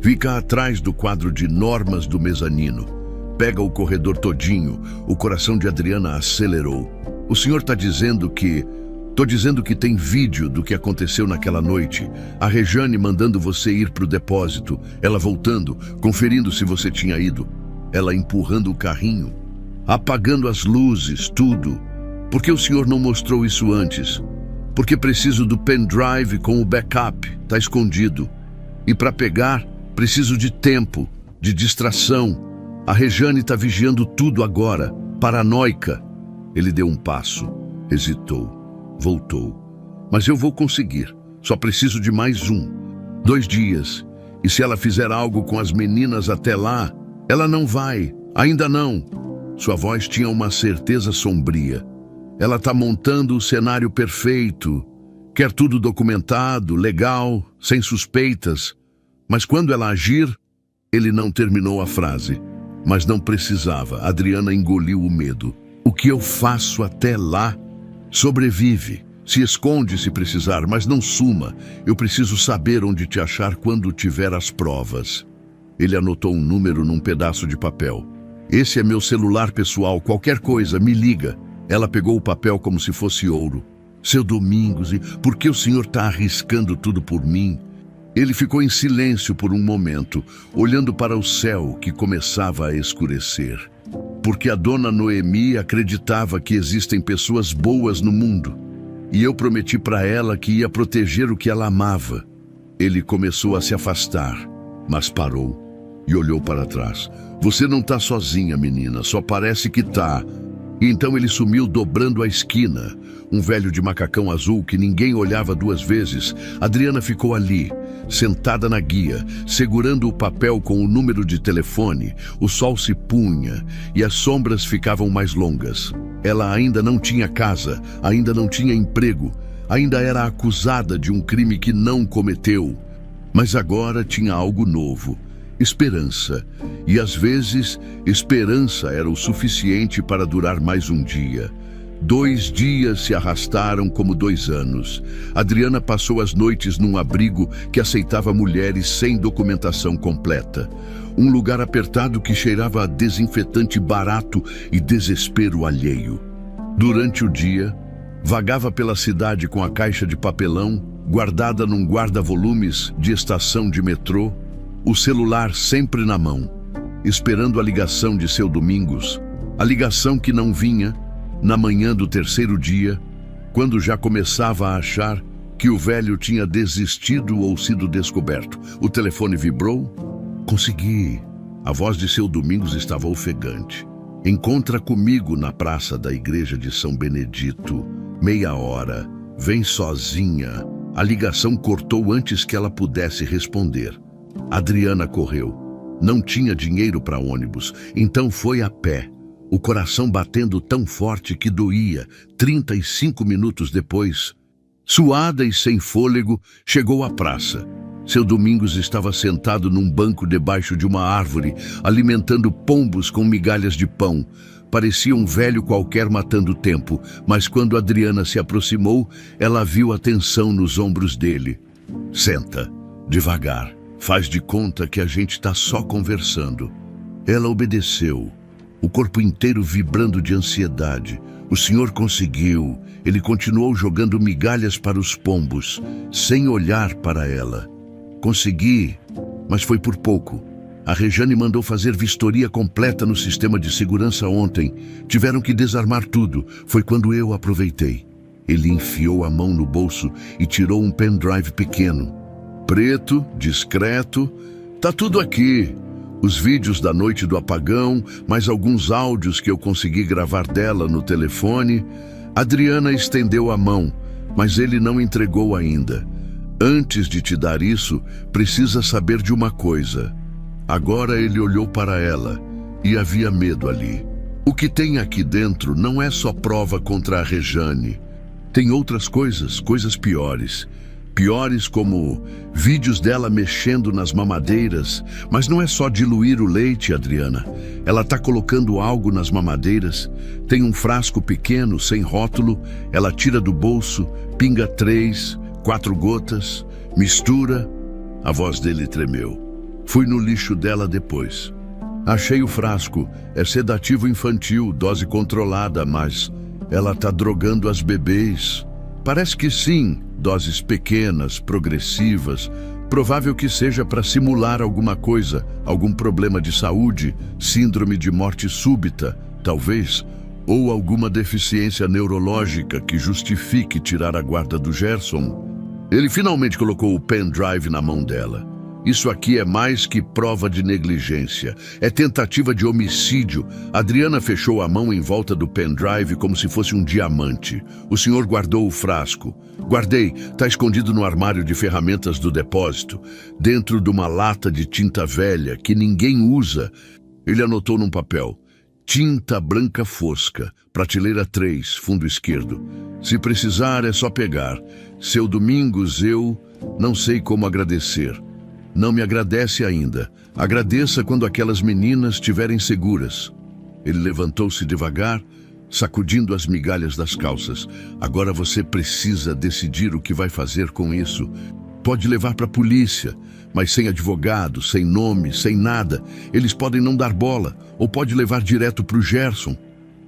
Fica atrás do quadro de normas do mezanino. Pega o corredor todinho. O coração de Adriana acelerou. O senhor está dizendo que... Tô dizendo que tem vídeo do que aconteceu naquela noite. A Rejane mandando você ir pro depósito. Ela voltando, conferindo se você tinha ido. Ela empurrando o carrinho. Apagando as luzes, tudo. Por que o senhor não mostrou isso antes? Porque preciso do pendrive com o backup. Tá escondido. E para pegar, preciso de tempo, de distração. A Rejane tá vigiando tudo agora. Paranoica. Ele deu um passo. Hesitou. Voltou. Mas eu vou conseguir. Só preciso de mais 2 dias. E se ela fizer algo com as meninas até lá, ela não vai. Ainda não. Sua voz tinha uma certeza sombria. Ela está montando o cenário perfeito. Quer tudo documentado, legal, sem suspeitas. Mas quando ela agir... Ele não terminou a frase. Mas não precisava. Adriana engoliu o medo. O que eu faço até lá? Sobrevive, se esconde se precisar, mas não suma. Eu preciso saber onde te achar quando tiver as provas. Ele anotou um número num pedaço de papel. Esse é meu celular pessoal, qualquer coisa, me liga. Ela pegou o papel como se fosse ouro. Seu Domingos, por que o senhor está arriscando tudo por mim? Ele ficou em silêncio por um momento, olhando para o céu que começava a escurecer. Porque a dona Noemi acreditava que existem pessoas boas no mundo. E eu prometi para ela que ia proteger o que ela amava. Ele começou a se afastar, mas parou e olhou para trás. Você não está sozinha, menina, só parece que tá. E então ele sumiu dobrando a esquina. Um velho de macacão azul que ninguém olhava duas vezes. Adriana ficou ali, sentada na guia, segurando o papel com o número de telefone. O sol se punha e as sombras ficavam mais longas. Ela ainda não tinha casa, ainda não tinha emprego, ainda era acusada de um crime que não cometeu. Mas agora tinha algo novo. Esperança. E às vezes, esperança era o suficiente para durar mais um dia. 2 dias se arrastaram como 2 anos. Adriana passou as noites num abrigo que aceitava mulheres sem documentação completa. Um lugar apertado que cheirava a desinfetante barato e desespero alheio. Durante o dia, vagava pela cidade com a caixa de papelão, guardada num guarda-volumes de estação de metrô, o celular sempre na mão, esperando a ligação de seu Domingos, a ligação que não vinha. Na manhã do 3º dia, quando já começava a achar que o velho tinha desistido ou sido descoberto, o telefone vibrou. Consegui. A voz de seu Domingos estava ofegante. Encontra comigo na praça da igreja de São Benedito. Meia hora. Vem sozinha. A ligação cortou antes que ela pudesse responder. Adriana correu. Não tinha dinheiro para ônibus, então foi a pé. O coração batendo tão forte que doía. 35 minutos depois, suada e sem fôlego, chegou à praça. Seu Domingos estava sentado num banco debaixo de uma árvore, alimentando pombos com migalhas de pão. Parecia um velho qualquer matando tempo, mas quando Adriana se aproximou, ela viu a tensão nos ombros dele. Senta, devagar. Faz de conta que a gente está só conversando. Ela obedeceu. O corpo inteiro vibrando de ansiedade. O senhor conseguiu. Ele continuou jogando migalhas para os pombos, sem olhar para ela. Consegui, mas foi por pouco. A Rejane mandou fazer vistoria completa no sistema de segurança ontem. Tiveram que desarmar tudo. Foi quando eu aproveitei. Ele enfiou a mão no bolso e tirou um pendrive pequeno. Preto, discreto. Tá tudo aqui. Os vídeos da noite do apagão, mais alguns áudios que eu consegui gravar dela no telefone. Adriana estendeu a mão, mas ele não entregou ainda. Antes de te dar isso, precisa saber de uma coisa. Agora ele olhou para ela e havia medo ali. O que tem aqui dentro não é só prova contra a Rejane. Tem outras coisas, coisas piores. Piores como vídeos dela mexendo nas mamadeiras. Mas não é só diluir o leite, Adriana. Ela está colocando algo nas mamadeiras. Tem um frasco pequeno, sem rótulo. Ela tira do bolso, pinga 3, 4 gotas, mistura. A voz dele tremeu. Fui no lixo dela depois. Achei o frasco. É sedativo infantil, dose controlada, mas ela está drogando as bebês. Parece que sim. Doses pequenas, progressivas, provável que seja para simular alguma coisa, algum problema de saúde, síndrome de morte súbita, talvez, ou alguma deficiência neurológica que justifique tirar a guarda do Gerson. Ele finalmente colocou o pendrive na mão dela. Isso aqui é mais que prova de negligência. É tentativa de homicídio. Adriana fechou a mão em volta do pendrive como se fosse um diamante. O senhor guardou o frasco. Guardei. Está escondido no armário de ferramentas do depósito, dentro de uma lata de tinta velha que ninguém usa. Ele anotou num papel. Tinta branca fosca, prateleira 3, fundo esquerdo. Se precisar, é só pegar. Seu Domingos, eu não sei como agradecer. Não me agradece ainda. Agradeça quando aquelas meninas estiverem seguras. Ele levantou-se devagar, sacudindo as migalhas das calças. Agora você precisa decidir o que vai fazer com isso. Pode levar para a polícia, mas sem advogado, sem nome, sem nada. Eles podem não dar bola, ou pode levar direto para o Gerson.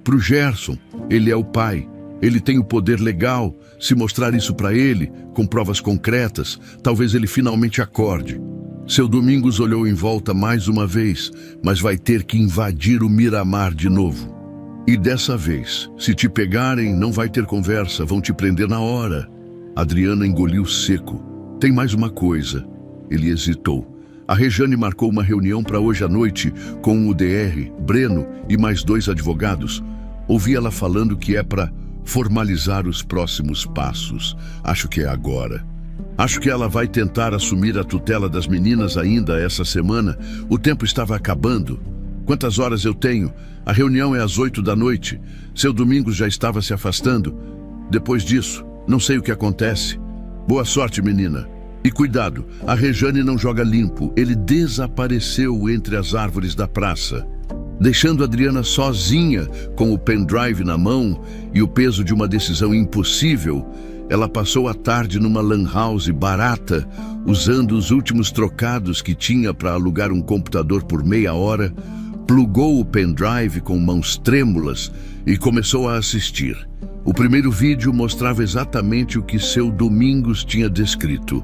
Para o Gerson, ele é o pai. Ele tem o poder legal. Se mostrar isso para ele, com provas concretas, talvez ele finalmente acorde. Seu Domingos olhou em volta mais uma vez, mas vai ter que invadir o Miramar de novo. E dessa vez, se te pegarem, não vai ter conversa, vão te prender na hora. Adriana engoliu seco. Tem mais uma coisa. Ele hesitou. A Rejane marcou uma reunião para hoje à noite com o DR, Breno e mais 2 advogados. Ouvi ela falando que é para formalizar os próximos passos. Acho que é agora. Acho que ela vai tentar assumir a tutela das meninas ainda essa semana. O tempo estava acabando. Quantas horas eu tenho? A reunião é às 8 da noite. Seu Domingos já estava se afastando. Depois disso, não sei o que acontece. Boa sorte, menina. E cuidado, a Rejane não joga limpo. Ele desapareceu entre as árvores da praça, deixando Adriana sozinha com o pendrive na mão e o peso de uma decisão impossível. Ela passou a tarde numa lan house barata, usando os últimos trocados que tinha para alugar um computador por meia hora, plugou o pendrive com mãos trêmulas e começou a assistir. O primeiro vídeo mostrava exatamente o que seu Domingos tinha descrito.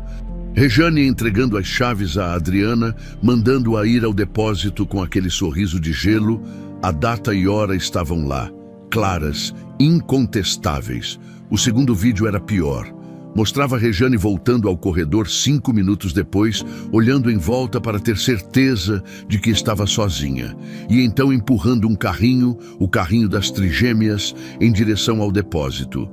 Rejane entregando as chaves a Adriana, mandando-a ir ao depósito com aquele sorriso de gelo. A data e hora estavam lá, claras, incontestáveis. O segundo vídeo era pior. Mostrava Rejane voltando ao corredor 5 minutos depois, olhando em volta para ter certeza de que estava sozinha, e então empurrando um carrinho, o carrinho das trigêmeas, em direção ao depósito.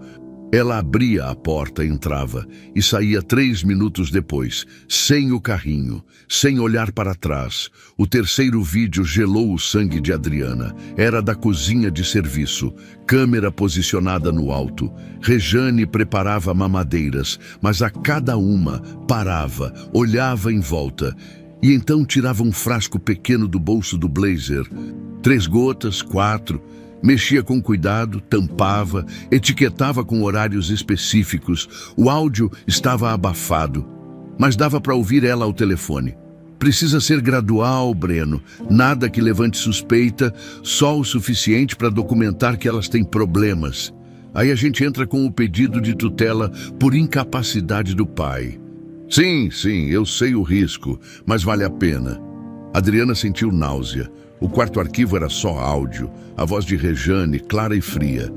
Ela abria a porta, entrava e saía 3 minutos depois, sem o carrinho, sem olhar para trás. O terceiro vídeo gelou o sangue de Adriana. Era da cozinha de serviço, câmera posicionada no alto. Rejane preparava mamadeiras, mas a cada uma parava, olhava em volta e então tirava um frasco pequeno do bolso do blazer. 3 gotas, 4... Mexia com cuidado, tampava, etiquetava com horários específicos. O áudio estava abafado, mas dava para ouvir ela ao telefone. Precisa ser gradual, Breno. Nada que levante suspeita, só o suficiente para documentar que elas têm problemas. Aí a gente entra com o pedido de tutela por incapacidade do pai. Sim, eu sei o risco, mas vale a pena. Adriana sentiu náusea. O quarto arquivo era só áudio, a voz de Rejane, clara e fria.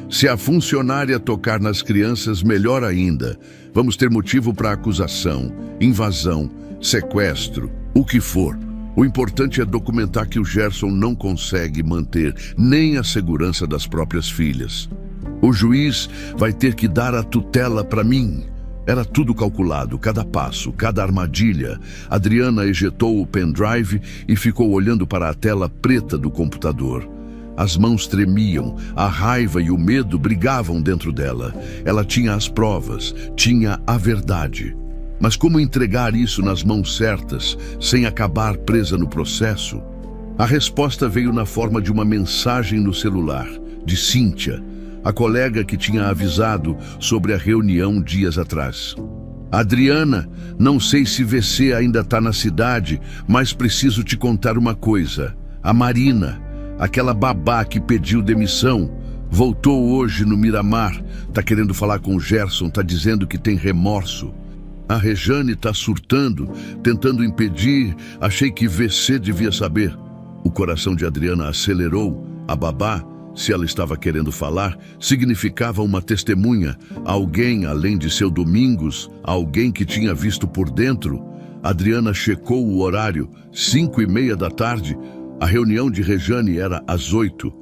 Se a funcionária tocar nas crianças, melhor ainda. Vamos ter motivo para acusação, invasão, sequestro, o que for. O importante é documentar que o Gerson não consegue manter nem a segurança das próprias filhas. O juiz vai ter que dar a tutela para mim. Era tudo calculado, cada passo, cada armadilha. Adriana ejetou o pendrive e ficou olhando para a tela preta do computador. As mãos tremiam, a raiva e o medo brigavam dentro dela. Ela tinha as provas, tinha a verdade. Mas como entregar isso nas mãos certas, sem acabar presa no processo? A resposta veio na forma de uma mensagem no celular, de Cíntia, a colega que tinha avisado sobre a reunião dias atrás. Adriana, não sei se você ainda está na cidade, mas preciso te contar uma coisa. A Marina, aquela babá que pediu demissão, voltou hoje no Miramar, tá querendo falar com o Gerson, tá dizendo que tem remorso. A Rejane tá surtando, tentando impedir, achei que você devia saber. O coração de Adriana acelerou. A babá, se ela estava querendo falar, significava uma testemunha, alguém além de seu Domingos, alguém que tinha visto por dentro. Adriana checou o horário, 5:30 da tarde. A reunião de Rejane era às 8.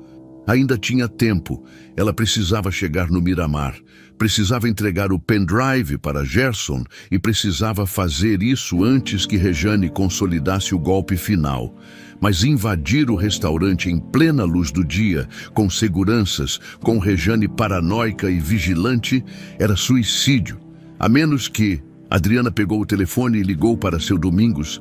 Ainda tinha tempo. Ela precisava chegar no Miramar. Precisava entregar o pendrive para Gerson e precisava fazer isso antes que Rejane consolidasse o golpe final. Mas invadir o restaurante em plena luz do dia, com seguranças, com Rejane paranoica e vigilante, era suicídio. A menos que... Adriana pegou o telefone e ligou para seu Domingos.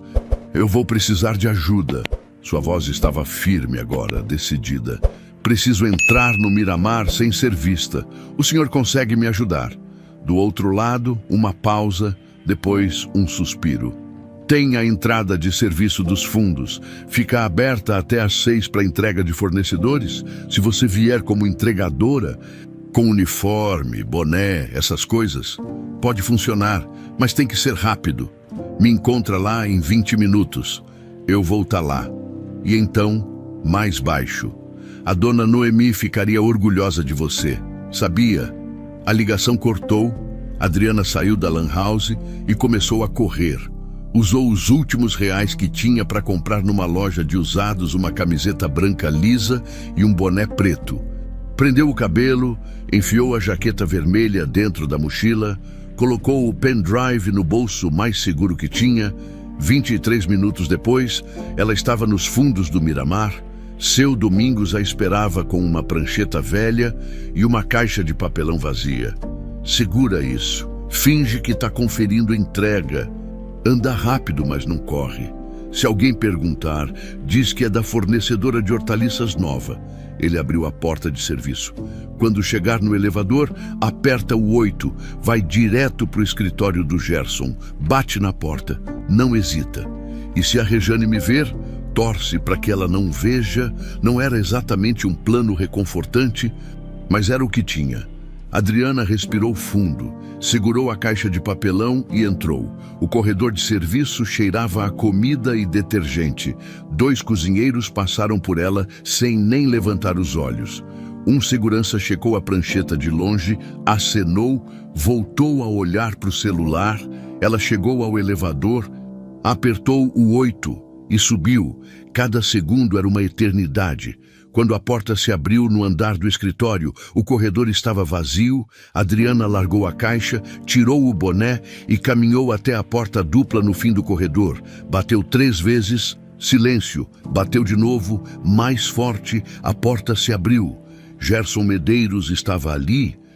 Eu vou precisar de ajuda. Sua voz estava firme agora, decidida. Preciso entrar no Miramar sem ser vista. O senhor consegue me ajudar? Do outro lado, uma pausa, depois um suspiro. Tem a entrada de serviço dos fundos. Fica aberta até às 6 para entrega de fornecedores. Se você vier como entregadora... Com uniforme, boné, essas coisas, pode funcionar, mas tem que ser rápido. Me encontra lá em 20 minutos. Eu vou estar lá. E então, mais baixo. A dona Noemi ficaria orgulhosa de você. Sabia? A ligação cortou, Adriana saiu da lan house e começou a correr. Usou os últimos reais que tinha para comprar numa loja de usados uma camiseta branca lisa e um boné preto. Prendeu o cabelo, enfiou a jaqueta vermelha dentro da mochila, colocou o pendrive no bolso mais seguro que tinha. 23 minutos depois, ela estava nos fundos do Miramar. Seu Domingos a esperava com uma prancheta velha e uma caixa de papelão vazia. Segura isso. Finge que está conferindo entrega. Anda rápido, mas não corre. Se alguém perguntar, diz que é da fornecedora de hortaliças nova. Ele abriu a porta de serviço. Quando chegar no elevador, aperta o 8. Vai direto para o escritório do Gerson. Bate na porta. Não hesita. E se a Rejane me ver, torce para que ela não veja. Não era exatamente um plano reconfortante, mas era o que tinha. Adriana respirou fundo, segurou a caixa de papelão e entrou. O corredor de serviço cheirava a comida e detergente. 2 cozinheiros passaram por ela sem nem levantar os olhos. Um segurança checou a prancheta de longe, acenou, voltou a olhar para o celular. Ela chegou ao elevador, apertou o 8 e subiu. Cada segundo era uma eternidade. Quando a porta se abriu no andar do escritório, o corredor estava vazio. Adriana largou a caixa, tirou o boné e caminhou até a porta dupla no fim do corredor. Bateu 3 vezes, silêncio. Bateu de novo, mais forte, a porta se abriu. Gerson Medeiros estava ali,